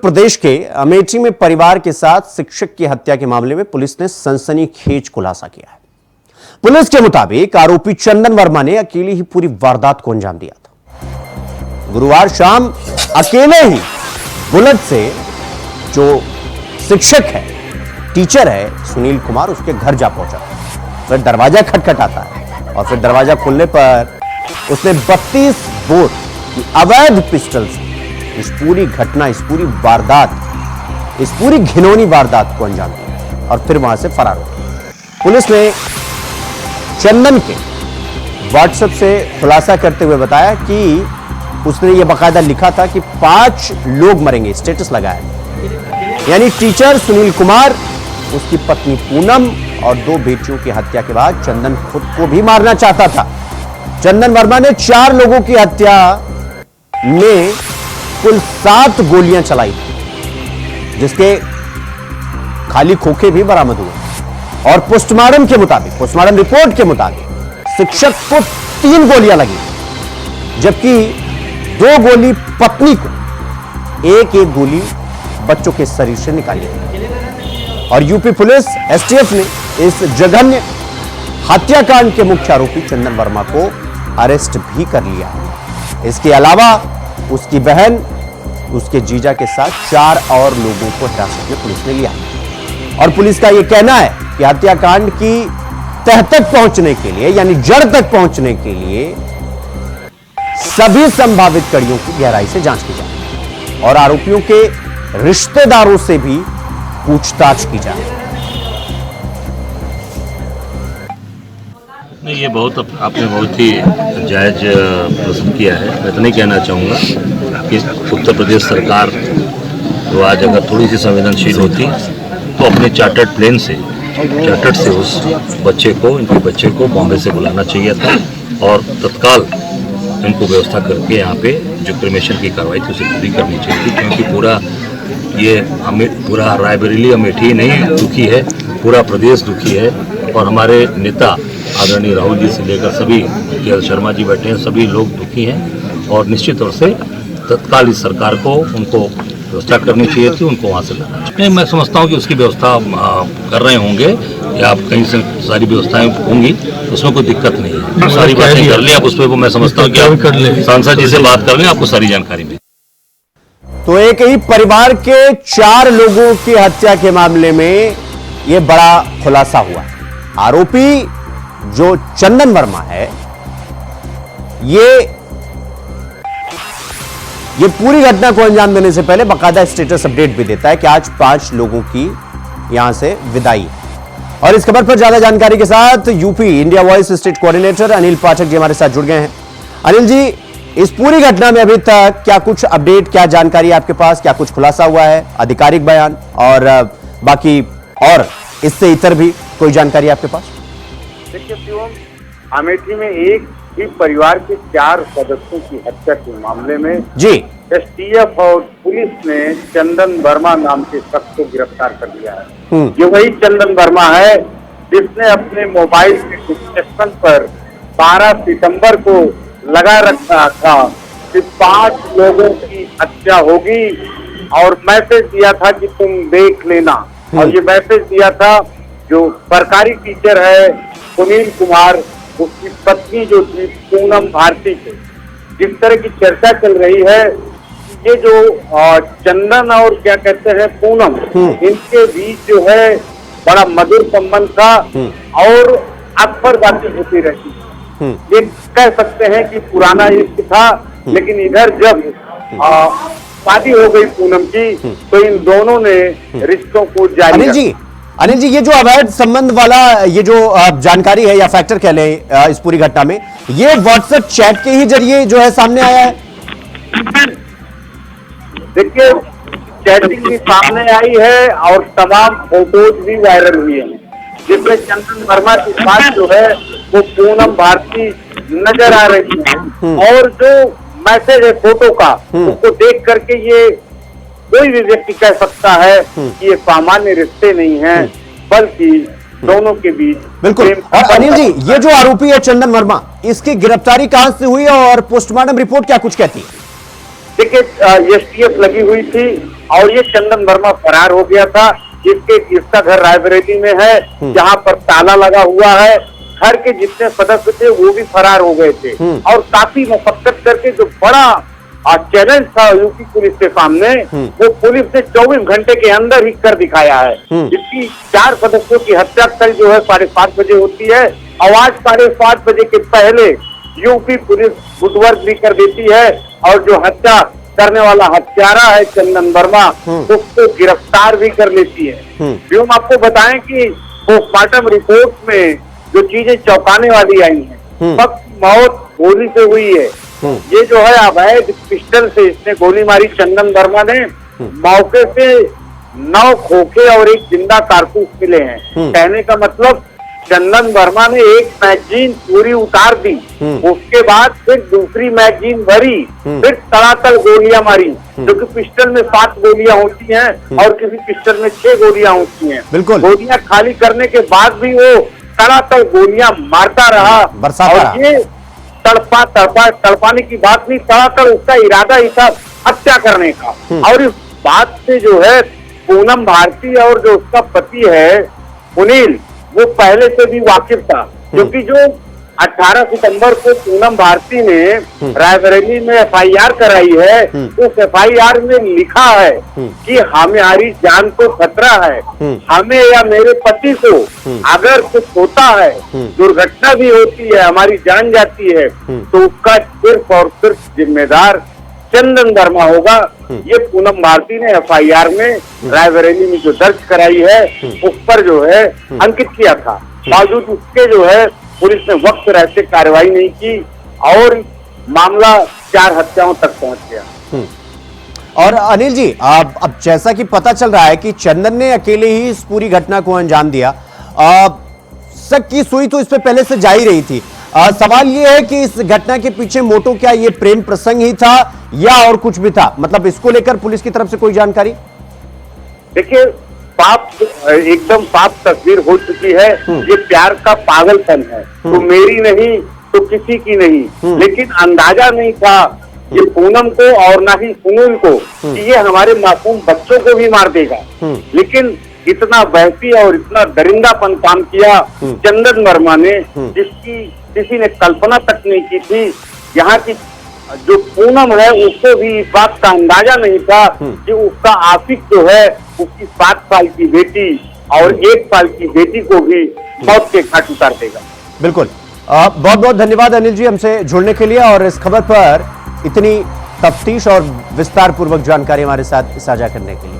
प्रदेश के अमेठी में परिवार के साथ शिक्षक की हत्या के मामले में पुलिस ने सनसनीखेज खुलासा किया है। पुलिस के मुताबिक आरोपी चंदन वर्मा ने अकेले ही पूरी वारदात को अंजाम दिया था। गुरुवार शाम अकेले ही बुलेट से जो शिक्षक है, टीचर है सुनील कुमार, उसके घर जा पहुंचा। फिर दरवाजा खटखटाता है और फिर दरवाजा खुलने पर उसने 32 बोर की अवैध पिस्टल से इस पूरी घटना, इस पूरी वारदात, इस पूरी घिनौनी वारदात को अंजाम दिया और फिर वहां से फरार हो गया। पुलिस ने चंदन के व्हाट्सएप से खुलासा करते हुए बताया कि उसने यह बाकायदा लिखा था कि 5 लोग मरेंगे, स्टेटस लगाया। यानी टीचर सुनील कुमार, उसकी पत्नी पूनम और 2 बेटियों की हत्या के बाद चंदन खुद को भी मारना चाहता था। चंदन वर्मा ने 4 लोगों की हत्या में कुल 7 गोलियां चलाई, जिसके खाली खोखे भी बरामद हुए और पोस्टमार्टम रिपोर्ट के मुताबिक शिक्षक को 3 गोलियां लगी, जबकि 2 गोली पत्नी को, एक गोली बच्चों के शरीर से निकाली गई। और यूपी पुलिस एसटीएफ ने इस जघन्य हत्याकांड के मुख्य आरोपी चंदन वर्मा को अरेस्ट भी कर लिया है। इसके अलावा उसकी बहन, उसके जीजा के साथ 4 और लोगों को हिरासत में पुलिस ने लिया। और पुलिस का यह कहना है कि हत्याकांड की तह तक पहुंचने के लिए, यानी जड़ तक पहुंचने के लिए सभी संभावित कड़ियों की गहराई से जांच की जाए और आरोपियों के रिश्तेदारों से भी पूछताछ की जाए। नहीं, ये आपने बहुत ही जायज प्रश्न किया है। मैं इतना ही कहना चाहूँगा कि उत्तर प्रदेश सरकार तो आज अगर थोड़ी सी संवेदनशील होती तो अपने चार्टर्ड प्लेन से उस इनके बच्चे को बॉम्बे से बुलाना चाहिए था और तत्काल इनको व्यवस्था करके यहाँ पे जो क्रिमेशन की कार्रवाई थी उसे पूरी करनी चाहिए थी, क्योंकि पूरा रायबरेली अमेठी नहीं दुखी है, पूरा प्रदेश दुखी है। और हमारे नेता आदरणीय राहुल जी से लेकर सभी के शर्मा जी बैठे हैं, सभी लोग दुखी हैं और निश्चित तौर से तत्काल इस सरकार को उनको व्यवस्था करनी चाहिए थी, उनको वहाँ से लाना चाहिए। मैं समझता हूँ कि उसकी व्यवस्था कर रहे होंगे या आप कहीं से सारी व्यवस्थाएं होंगी, उसमें कोई दिक्कत नहीं है। सारी बातें कर लें आप उस पर, मैं समझता हूँ कि आप सांसद जी से बात कर लें, आपको सारी जानकारी मिलेगी। तो एक ही परिवार के 4 लोगों की हत्या के मामले में यह बड़ा खुलासा हुआ है। आरोपी जो चंदन वर्मा है, ये पूरी घटना को अंजाम देने से पहले बाकायदा स्टेटस अपडेट भी देता है कि आज 5 लोगों की यहां से विदाई। और इस खबर पर ज्यादा जानकारी के साथ UP India Voice state coordinator Anil Pathak ji हमारे साथ जुड़ गए हैं। अनिल जी, इस पूरी घटना में अभी तक क्या कुछ अपडेट, क्या जानकारी आपके पास, क्या कुछ खुलासा हुआ है, आधिकारिक बयान और बाकी और इससे इतर भी कोई जानकारी आपके पास? देखिए शिवम, अमेठी में एक ही परिवार के 4 सदस्यों की हत्या के मामले में जी एसटीएफ और पुलिस ने चंदन वर्मा नाम के शख्स को गिरफ्तार कर लिया है। ये वही चंदन वर्मा है जिसने अपने मोबाइल के डिस्क्रिप्शन पर 12 सितंबर को लगा रखा था कि 5 लोगों की हत्या होगी और मैसेज दिया था कि तुम देख लेना। और ये मैसेज दिया था जो सरकारी टीचर है सुनील कुमार, उसकी पत्नी जो थी पूनम भारती थे। जिस तरह की चर्चा चल रही है, ये जो चंदन और क्या कहते हैं पूनम, इनके बीच जो है बड़ा मधुर संबंध था और अक्सर बातें होती रहती थी। ये कह सकते हैं कि पुराना इश्क था, लेकिन इधर जब शादी हो गई पूनम की तो इन दोनों ने रिश्तों को जारी। अनिल जी, ये जो अवैध संबंध वाला ये जो जानकारी है या फैक्टर कह लें इस पूरी घटना में, ये व्हाट्सएप चैट के ही जरिए जो है सामने आया है। देखिए, चैटिंग भी सामने आई है और तमाम फोटोज भी वायरल हुई हैं, जिसमें चंदन वर्मा की बात जो है वो पूनम भारती नजर आ रही है। और जो मैसेज है फोटो का, उसको देख करके ये कोई भी व्यक्ति कह सकता है कि ये सामान्य रिश्ते नहीं हैं, बल्कि दोनों के बीच बिल्कुल। और अनिल जी, ये जो आरोपी है चंदन वर्मा, इसकी गिरफ्तारी कहां से हुई और पोस्टमार्टम रिपोर्ट क्या कुछ कहती है? देखिए, एसटीएफ लगी हुई थी और ये चंदन वर्मा फरार हो गया था। इसका घर रायबरेली में है, जहाँ पर ताला लगा हुआ है। घर के जितने सदस्य थे वो भी फरार हो गए थे और काफी मशक्कत करके जो बड़ा चैलेंज था यूपी पुलिस के सामने, वो पुलिस ने 24 घंटे के अंदर ही कर दिखाया है। इसकी 4 सदस्यों की हत्या कल जो है 7:30 बजे होती है और आज 7:30 बजे के पहले यूपी पुलिस गुटवर्क भी कर देती है और जो हत्या करने वाला हत्यारा है चंदन वर्मा, उसको गिरफ्तार भी कर लेती है। हम आपको बताएं कि पोस्टमार्टम रिपोर्ट में जो चीजें चौंकाने वाली आई हैं, वक्त मौत गोली से हुई है। ये जो है अवैध पिस्टल से इसने गोली मारी चंदन वर्मा ने। मौके से 9 खोखे और 1 जिंदा कारतूस मिले हैं। कहने का मतलब चंदन वर्मा ने एक मैगजीन पूरी उतार दी, उसके बाद फिर दूसरी मैगजीन भरी, फिर तड़ातड़ गोलियां मारी, क्योंकि पिस्टल में 7 गोलियां होती हैं और किसी पिस्टल में 6 गोलियां होती हैं। बिल्कुल। गोलियां खाली करने के बाद भी वो तड़ातड़ गोलियां मारता रहा और ये तड़पाने की बात नहीं, तड़ातड़ उसका इरादा ही था हत्या करने का। और इस बात से जो है पूनम भारती और जो उसका पति है सुनील, वो पहले से भी वाकिफ था, क्योंकि जो 18 सितंबर को पूनम भारती ने रायबरेली में FIR कराई है, उस FIR में लिखा है कि हमारी जान को खतरा है, हमें या मेरे पति को अगर कुछ होता है, दुर्घटना भी होती है, हमारी जान जाती है, तो उसका सिर्फ और सिर्फ जिम्मेदार चंदन वर्मा होगा। ये पूनम भारती ने FIR में रायबरेली में जो दर्ज कराई है उस पर जो है अंकित किया था। बावजूद उसके जो है पुलिस ने वक्त रहते कार्रवाई नहीं की और मामला 4 हत्याओं तक पहुंच गया। और अनिल जी, अब जैसा कि पता चल रहा है कि चंदन ने अकेले ही इस पूरी घटना को अंजाम दिया। शक की सुई तो इस पे पहले से जा ही रही थी। सवाल ये है कि इस घटना के पीछे मोटो क्या ये प्रेम प्रसंग ही था या और कुछ भी था? मतलब इसको लेकर पुलिस की तरफ से कोई जानकारी? देखिए, एकदम साफ तस्वीर हो चुकी है। ये प्यार का पागलपन है, तो मेरी नहीं तो किसी की नहीं। लेकिन अंदाजा नहीं था ये पूनम को और ना ही सुनील को कि ये हमारे मासूम बच्चों को भी मार देगा। लेकिन इतना बहसी और इतना दरिंदापन काम किया चंदन वर्मा ने, जिसकी किसी ने कल्पना तक नहीं की थी। यहाँ की जो पूनम है उसको भी इस बात का अंदाजा नहीं था कि उसका आशिक जो है उसकी 7 साल की बेटी और 1 साल की बेटी को भी मौत के घाट उतार देगा। बिल्कुल। बहुत बहुत धन्यवाद अनिल जी हमसे जुड़ने के लिए और इस खबर पर इतनी तफ्तीश और विस्तार पूर्वक जानकारी हमारे साथ साझा करने के लिए।